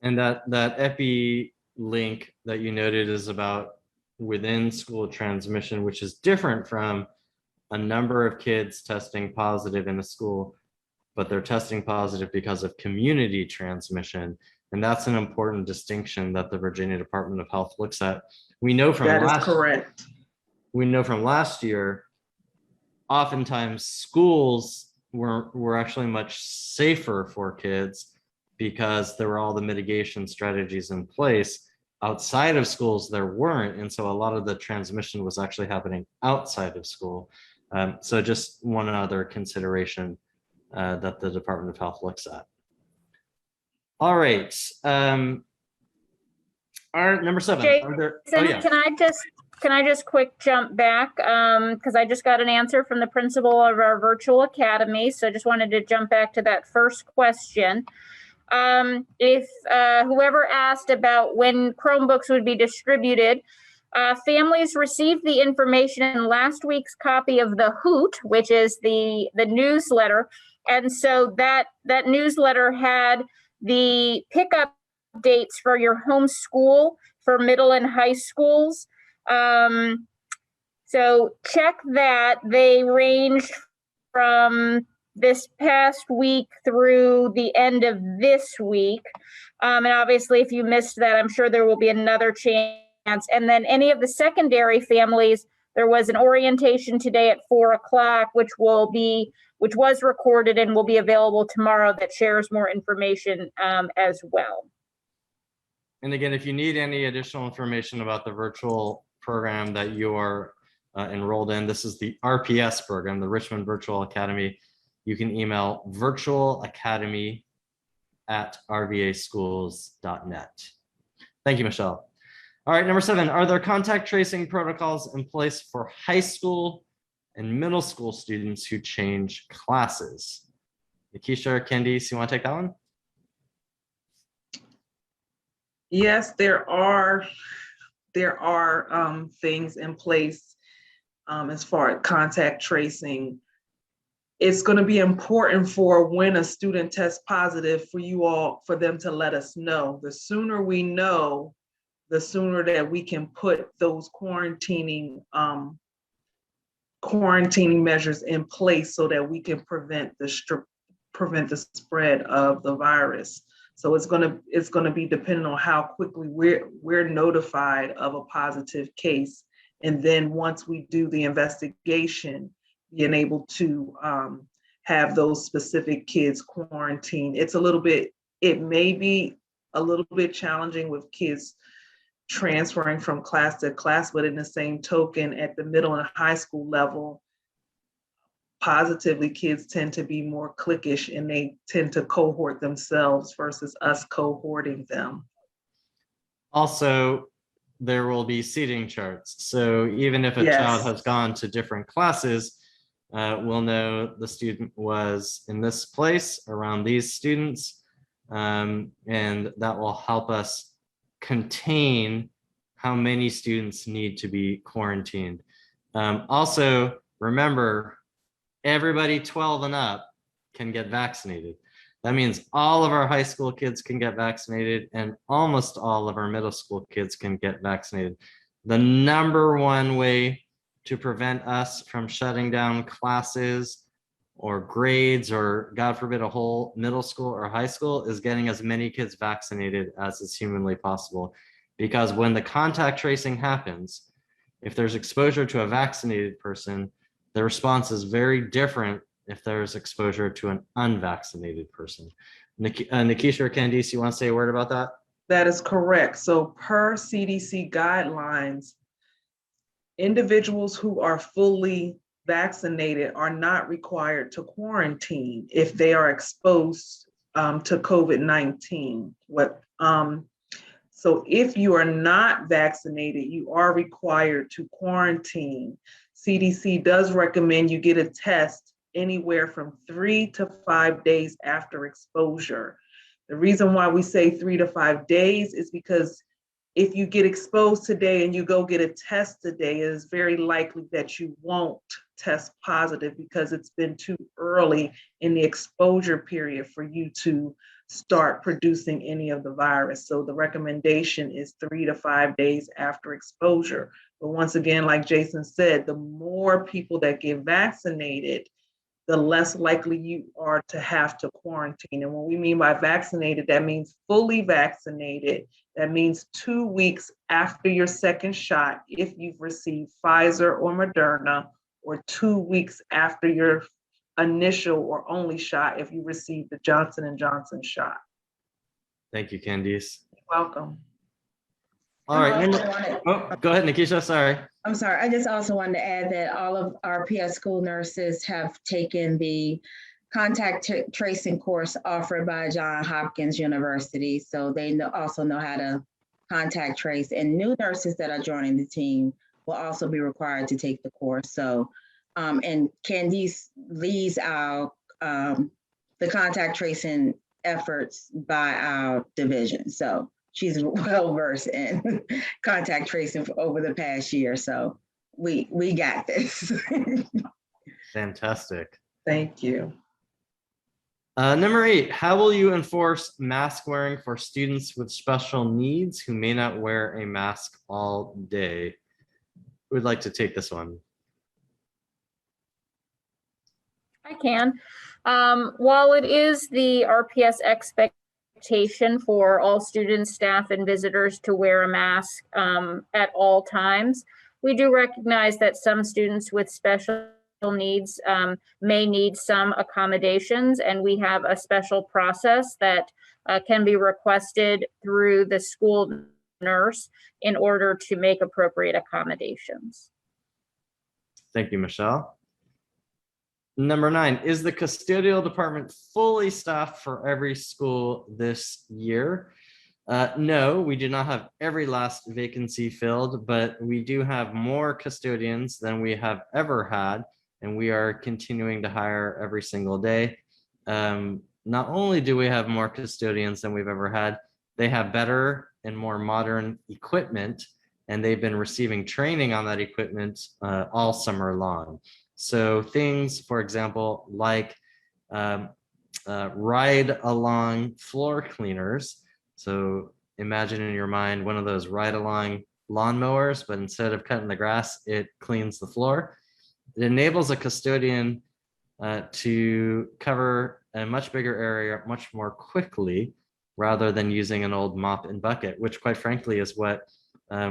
And that epi link that you noted is about within school transmission, which is different from a number of kids testing positive in a school, but they're testing positive because of community transmission. And that's an important distinction that the Virginia Department of Health looks at. We know from
correct.
We know from last year, oftentimes schools were actually much safer for kids because there were all the mitigation strategies in place. Outside of schools, there weren't. And so a lot of the transmission was actually happening outside of school. So just one other consideration that the Department of Health looks at. All right. Our number 7.
Jason, can I just quick jump back? Because I just got an answer from the principal of our virtual academy. So I just wanted to jump back to that first question. If whoever asked about when Chromebooks would be distributed, families received the information in last week's copy of the Hoot, which is the newsletter. And so that newsletter had the pickup dates for your home school for middle and high schools. So check that. They ranged from this past week through the end of this week. And obviously, if you missed that, I'm sure there will be another chance. And then any of the secondary families, there was an orientation today at 4:00, which was recorded and will be available tomorrow, that shares more information as well.
And again, if you need any additional information about the virtual program that you're enrolled in, this is the RPS program, the Richmond Virtual Academy. You can email virtualacademy@rvaschools.net. Thank you, Michelle. All right, number 7, are there contact tracing protocols in place for high school and middle school students who change classes? Nikisha or Candice, you want to take that one?
Yes, there are things in place as far as contact tracing. It's going to be important for when a student tests positive for them to let us know. The sooner we know, the sooner that we can put those quarantining measures in place so that we can prevent the spread of the virus. So it's going to be dependent on how quickly we're notified of a positive case, and then once we do the investigation, being able to have those specific kids quarantined. It may be a little bit challenging with kids transferring from class to class, but in the same token, at the middle and high school level, positively kids tend to be more cliquish and they tend to cohort themselves versus us cohorting them.
Also, there will be seating charts. So even if a child has gone to different classes, we'll know the student was in this place around these students, and that will help us contain how many students need to be quarantined. Also, remember, everybody 12 and up can get vaccinated. That means all of our high school kids can get vaccinated and almost all of our middle school kids can get vaccinated. The number one way to prevent us from shutting down classes or grades or, God forbid, a whole middle school or high school is getting as many kids vaccinated as is humanly possible. because when the contact tracing happens, if there's exposure to a vaccinated person, the response is very different if there's exposure to an unvaccinated person. Nikisha or Candice, you want to say a word about that?
That is correct. So per CDC guidelines, individuals who are fully vaccinated are not required to quarantine if they are exposed to COVID-19. So if you are not vaccinated, you are required to quarantine. CDC does recommend you get a test anywhere from 3 to 5 days after exposure. The reason why we say 3 to 5 days is because if you get exposed today and you go get a test today, it is very likely that you won't test positive because it's been too early in the exposure period for you to start producing any of the virus. So the recommendation is 3 to 5 days after exposure. But once again, like Jason said, the more people that get vaccinated, the less likely you are to have to quarantine. And what we mean by vaccinated, that means fully vaccinated. That means 2 weeks after your second shot, if you've received Pfizer or Moderna, or 2 weeks after your initial or only shot if you received the Johnson & Johnson shot.
Thank you, Candice.
You're welcome.
All right. Go ahead, Nikisha. Sorry.
I'm sorry. I just also wanted to add that all of our RPS school nurses have taken the contact tracing course offered by Johns Hopkins University. So they also know how to contact trace, and new nurses that are joining the team will also be required to take the course. So, and Candice leads our, the contact tracing efforts by our division. So she's well versed in contact tracing for over the past year. So we got this.
Fantastic.
Thank you.
Number 8, how will you enforce mask wearing for students with special needs who may not wear a mask all day? Who would like to take this one?
I can. While it is the RPS expectation for all students, staff, and visitors to wear a mask at all times, we do recognize that some students with special needs may need some accommodations, and we have a special process that can be requested through the school nurse in order to make appropriate accommodations.
Thank you, Michelle. Number 9, is the custodial department fully staffed for every school this year? No, we do not have every last vacancy filled, but we do have more custodians than we have ever had, and we are continuing to hire every single day. Not only do we have more custodians than we've ever had, they have better and more modern equipment, and they've been receiving training on that equipment all summer long. So things, for example, like ride along floor cleaners. So imagine in your mind one of those ride along lawnmowers, but instead of cutting the grass, it cleans the floor. It enables a custodian to cover a much bigger area much more quickly rather than using an old mop and bucket, which quite frankly is what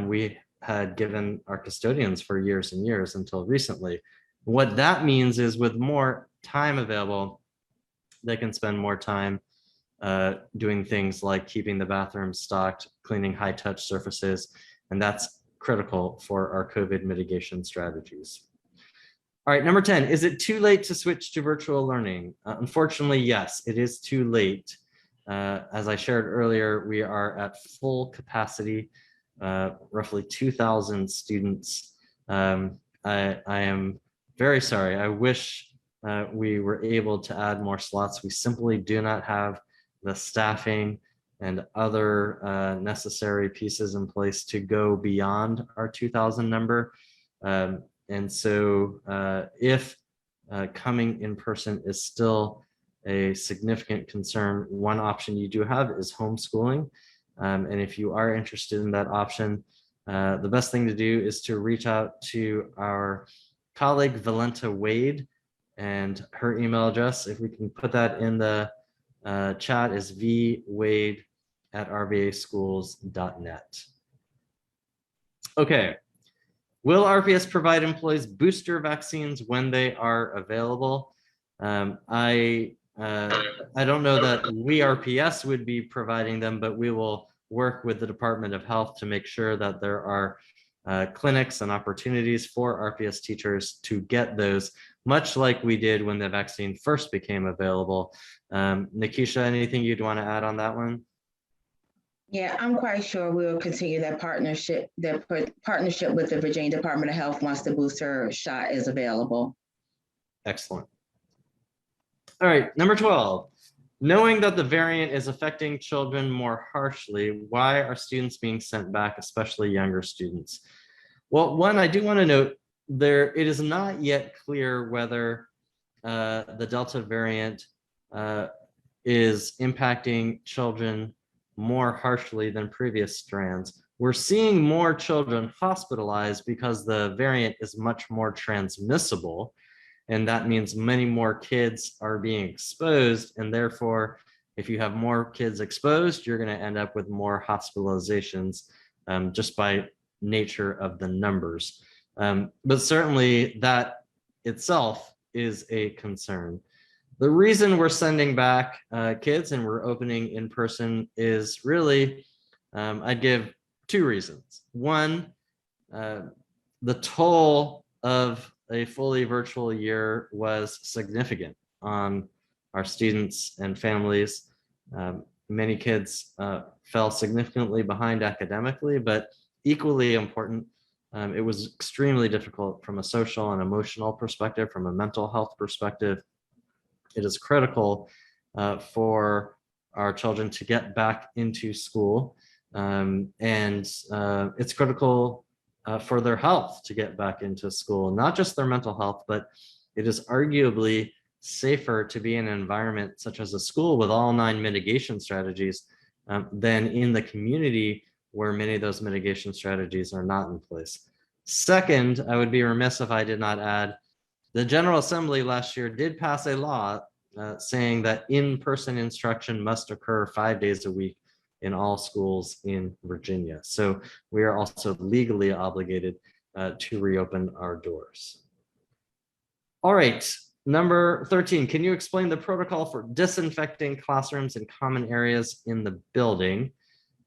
we had given our custodians for years and years until recently. What that means is with more time available, they can spend more time doing things like keeping the bathrooms stocked, cleaning high touch surfaces, and that's critical for our COVID mitigation strategies. All right, number 10, is it too late to switch to virtual learning? Unfortunately, yes, it is too late. As I shared earlier, we are at full capacity, roughly 2,000 students. I am very sorry. I wish we were able to add more slots. We simply do not have the staffing and other necessary pieces in place to go beyond our 2,000 number. And so if coming in person is still a significant concern, one option you do have is homeschooling. And if you are interested in that option, the best thing to do is to reach out to our colleague, Valenta Wade, and her email address, if we can put that in the chat, is vwade@rvaschools.net. Okay. Will RPS provide employees booster vaccines when they are available? I don't know that we RPS would be providing them, but we will work with the Department of Health to make sure that there are clinics and opportunities for RPS teachers to get those, much like we did when the vaccine first became available. Nikisha, anything you'd want to add on that one?
Yeah, I'm quite sure we'll continue that partnership with the Virginia Department of Health once the booster shot is available.
Excellent. All right, number 12. Knowing that the variant is affecting children more harshly, why are students being sent back, especially younger students? Well, one, I do want to note it is not yet clear whether the Delta variant is impacting children more harshly than previous strands. We're seeing more children hospitalized because the variant is much more transmissible. And that means many more kids are being exposed. And therefore, if you have more kids exposed, you're going to end up with more hospitalizations just by nature of the numbers. But certainly that itself is a concern. The reason we're sending back kids and we're opening in person is really, I'd give two reasons. One, the toll of a fully virtual year was significant on our students and families. Many kids fell significantly behind academically, but equally important, it was extremely difficult from a social and emotional perspective, from a mental health perspective. It is critical for our children to get back into school, and it's critical for their health to get back into school, not just their mental health, but it is arguably safer to be in an environment such as a school with all 9 mitigation strategies than in the community where many of those mitigation strategies are not in place. Second, I would be remiss if I did not add, the General Assembly last year did pass a law saying that in-person instruction must occur 5 days a week in all schools in Virginia. So we are also legally obligated to reopen our doors. All right, number 13, can you explain the protocol for disinfecting classrooms and common areas in the building?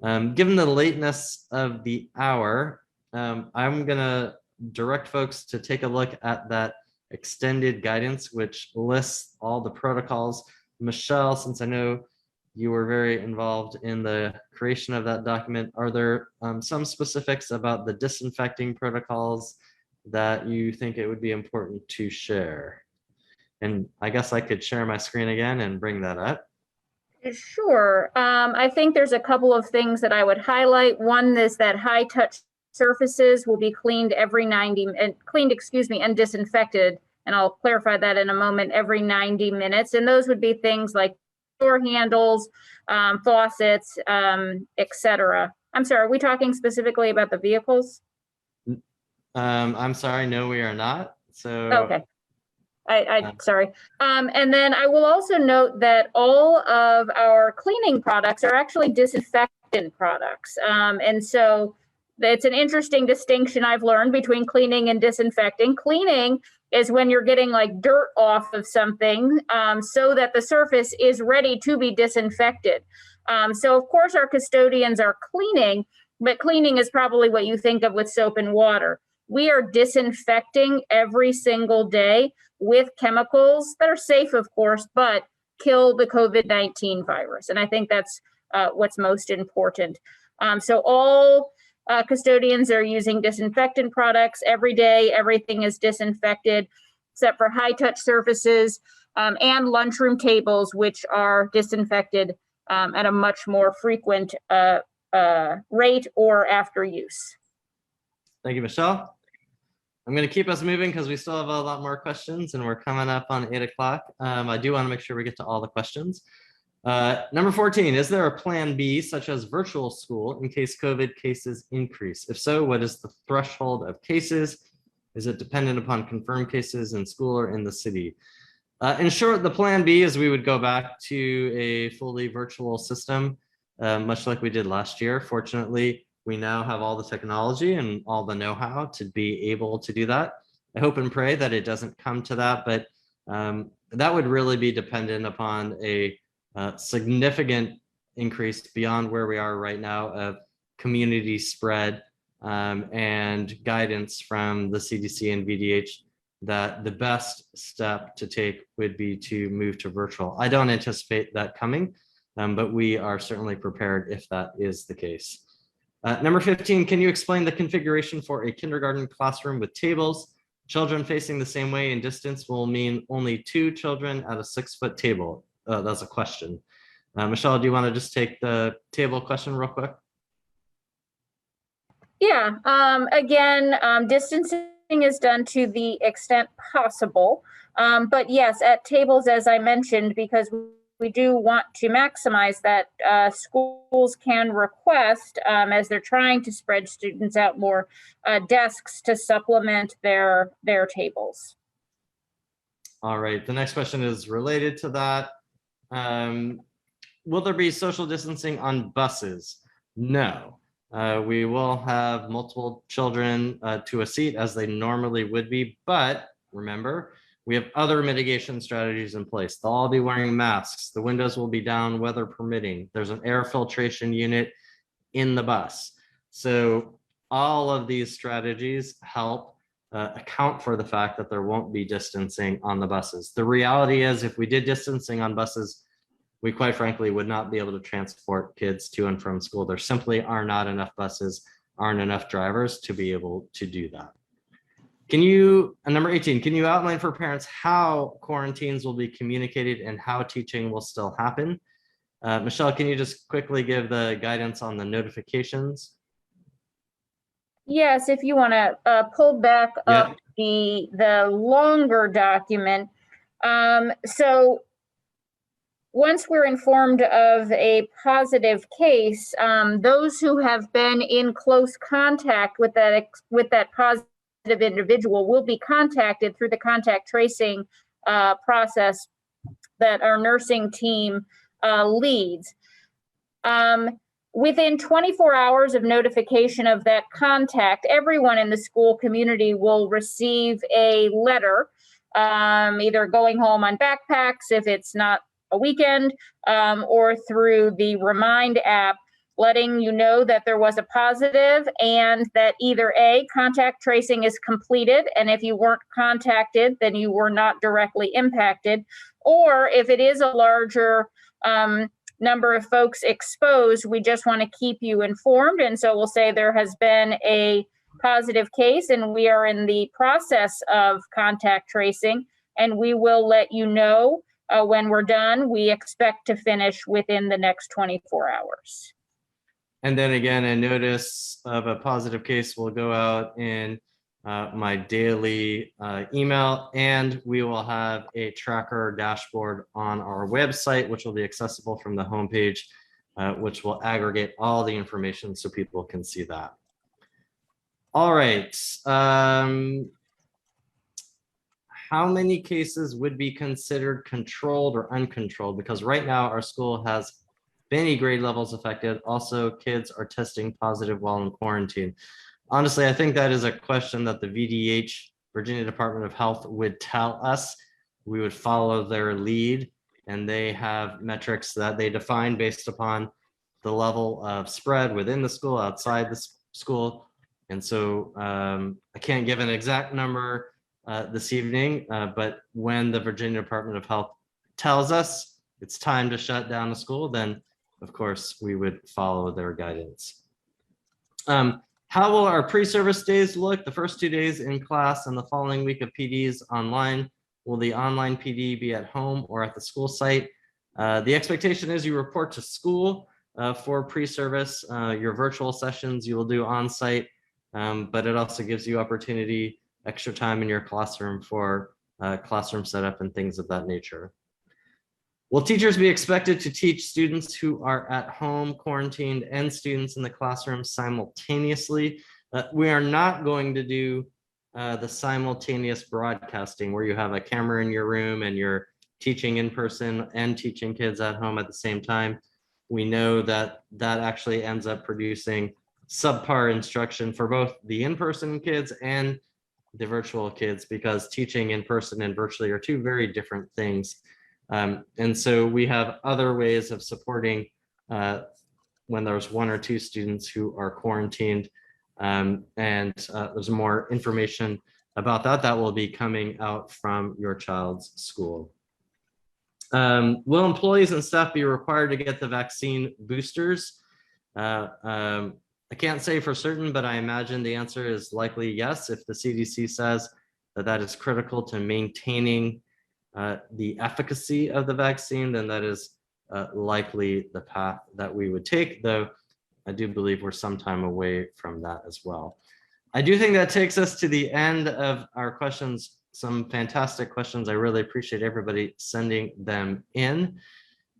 Given the lateness of the hour, I'm gonna direct folks to take a look at that extended guidance, which lists all the protocols. Michelle, since I know you were very involved in the creation of that document, are there some specifics about the disinfecting protocols that you think it would be important to share? And I guess I could share my screen again and bring that up.
Sure. I think there's a couple of things that I would highlight. One is that high touch surfaces will be cleaned every and disinfected. And I'll clarify that in a moment, every 90 minutes. And those would be things like door handles, faucets, etc. I'm sorry, are we talking specifically about the vehicles?
I'm sorry, no, we are not. So
okay. Sorry. And then I will also note that all of our cleaning products are actually disinfectant products. And so it's an interesting distinction I've learned between cleaning and disinfecting. Cleaning is when you're getting like dirt off of something so that the surface is ready to be disinfected. So of course our custodians are cleaning, but cleaning is probably what you think of with soap and water. We are disinfecting every single day with chemicals that are safe, of course, but kill the COVID-19 virus. And I think that's what's most important. So all custodians are using disinfectant products every day. Everything is disinfected except for high touch surfaces and lunchroom tables, which are disinfected at a much more frequent rate or after use.
Thank you, Michelle. I'm going to keep us moving because we still have a lot more questions and we're coming up on 8 o'clock. I do want to make sure we get to all the questions. Number 14, is there a plan B such as virtual school in case COVID cases increase? If so, what is the threshold of cases? Is it dependent upon confirmed cases in school or in the city? In short, the plan B is we would go back to a fully virtual system, much like we did last year. Fortunately, we now have all the technology and all the know-how to be able to do that. I hope and pray that it doesn't come to that, but that would really be dependent upon a significant increase beyond where we are right now of community spread and guidance from the CDC and VDH that the best step to take would be to move to virtual. I don't anticipate that coming, but we are certainly prepared if that is the case. Number 15, can you explain the configuration for a kindergarten classroom with tables? Children facing the same way in distance will mean only 2 children at a 6-foot table. That's a question. Michelle, do you want to just take the table question real quick?
Yeah, again, distancing is done to the extent possible. But yes, at tables, as I mentioned, because we do want to maximize that, schools can request, as they're trying to spread students out more, desks to supplement their tables.
All right, the next question is related to that. Will there be social distancing on buses? No. We will have multiple children to a seat as they normally would be, but remember, we have other mitigation strategies in place. They'll all be wearing masks. The windows will be down, weather permitting. There's an air filtration unit in the bus. So all of these strategies help account for the fact that there won't be distancing on the buses. The reality is, if we did distancing on buses, we quite frankly would not be able to transport kids to and from school. There simply are not enough buses, aren't enough drivers to be able to do that. Can you, number 18, can you outline for parents how quarantines will be communicated and how teaching will still happen? Michelle, can you just quickly give the guidance on the notifications?
Yes, if you want to pull back up the longer document. So once we're informed of a positive case, those who have been in close contact with that positive individual will be contacted through the contact tracing process that our nursing team leads. Within 24 hours of notification of that contact, everyone in the school community will receive a letter, either going home on backpacks if it's not a weekend, or through the Remind app, letting you know that there was a positive and that either A, contact tracing is completed, and if you weren't contacted, then you were not directly impacted, or if it is a larger number of folks exposed, we just want to keep you informed. And so we'll say there has been a positive case and we are in the process of contact tracing, and we will let you know when we're done. We expect to finish within the next 24 hours.
And then again, a notice of a positive case will go out in my daily email, and we will have a tracker dashboard on our website, which will be accessible from the homepage, which will aggregate all the information so people can see that. All right. How many cases would be considered controlled or uncontrolled? Because right now our school has many grade levels affected. Also, kids are testing positive while in quarantine. Honestly, I think that is a question that the VDH, Virginia Department of Health, would tell us. We would follow their lead, and they have metrics that they define based upon the level of spread within the school, outside the school. And so I can't give an exact number this evening, but when the Virginia Department of Health tells us it's time to shut down the school, then of course we would follow their guidance. How will our pre-service days look? The first 2 days in class and the following week of PDs online. Will the online PD be at home or at the school site? The expectation is you report to school for pre-service. Your virtual sessions you will do on site, but it also gives you opportunity, extra time in your classroom for classroom setup and things of that nature. Will teachers be expected to teach students who are at home quarantined and students in the classroom simultaneously? We are not going to do the simultaneous broadcasting where you have a camera in your room and you're teaching in person and teaching kids at home at the same time. We know that that actually ends up producing subpar instruction for both the in-person kids and the virtual kids, because teaching in person and virtually are two very different things. And so we have other ways of supporting when there's one or two students who are quarantined. And there's more information about that that will be coming out from your child's school. Will employees and staff be required to get the vaccine boosters? I can't say for certain, but I imagine the answer is likely yes. If the CDC says that that is critical to maintaining the efficacy of the vaccine, then that is likely the path that we would take, though I do believe we're some time away from that as well. I do think that takes us to the end of our questions. Some fantastic questions. I really appreciate everybody sending them in.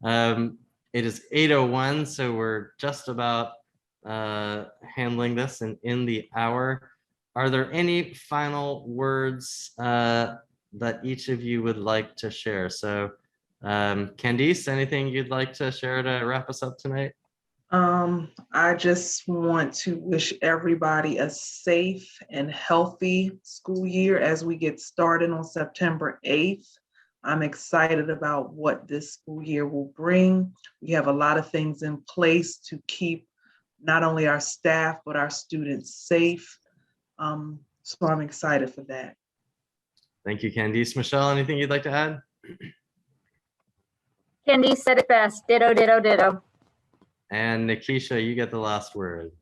It is 8:01, so we're just about handling this and in the hour. Are there any final words that each of you would like to share? So Candice, anything you'd like to share to wrap us up tonight?
I just want to wish everybody a safe and healthy school year as we get started on September 8th. I'm excited about what this school year will bring. We have a lot of things in place to keep not only our staff, but our students safe. So I'm excited for that.
Thank you, Candice. Michelle, anything you'd like to add?
Candice said it best. Ditto, ditto, ditto.
And Nikisha, you get the last word.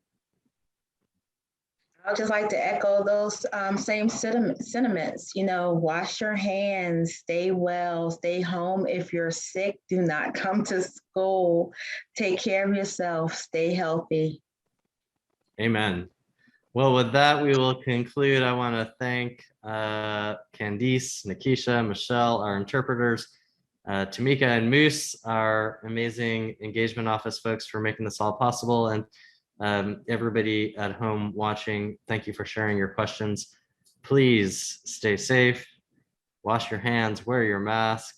I would just like to echo those same sentiments. You know, wash your hands, stay well, stay home. If you're sick, do not come to school. Take care of yourself, stay healthy.
Amen. Well, with that, we will conclude. I want to thank Candice, Nikisha, Michelle, our interpreters, Tamika and Moose, our amazing engagement office folks, for making this all possible. And everybody at home watching, thank you for sharing your questions. Please stay safe, wash your hands, wear your mask,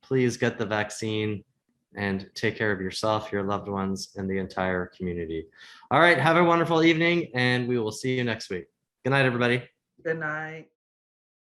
please get the vaccine, and take care of yourself, your loved ones, and the entire community. All right, have a wonderful evening, and we will see you next week. Good night, everybody.
Good night.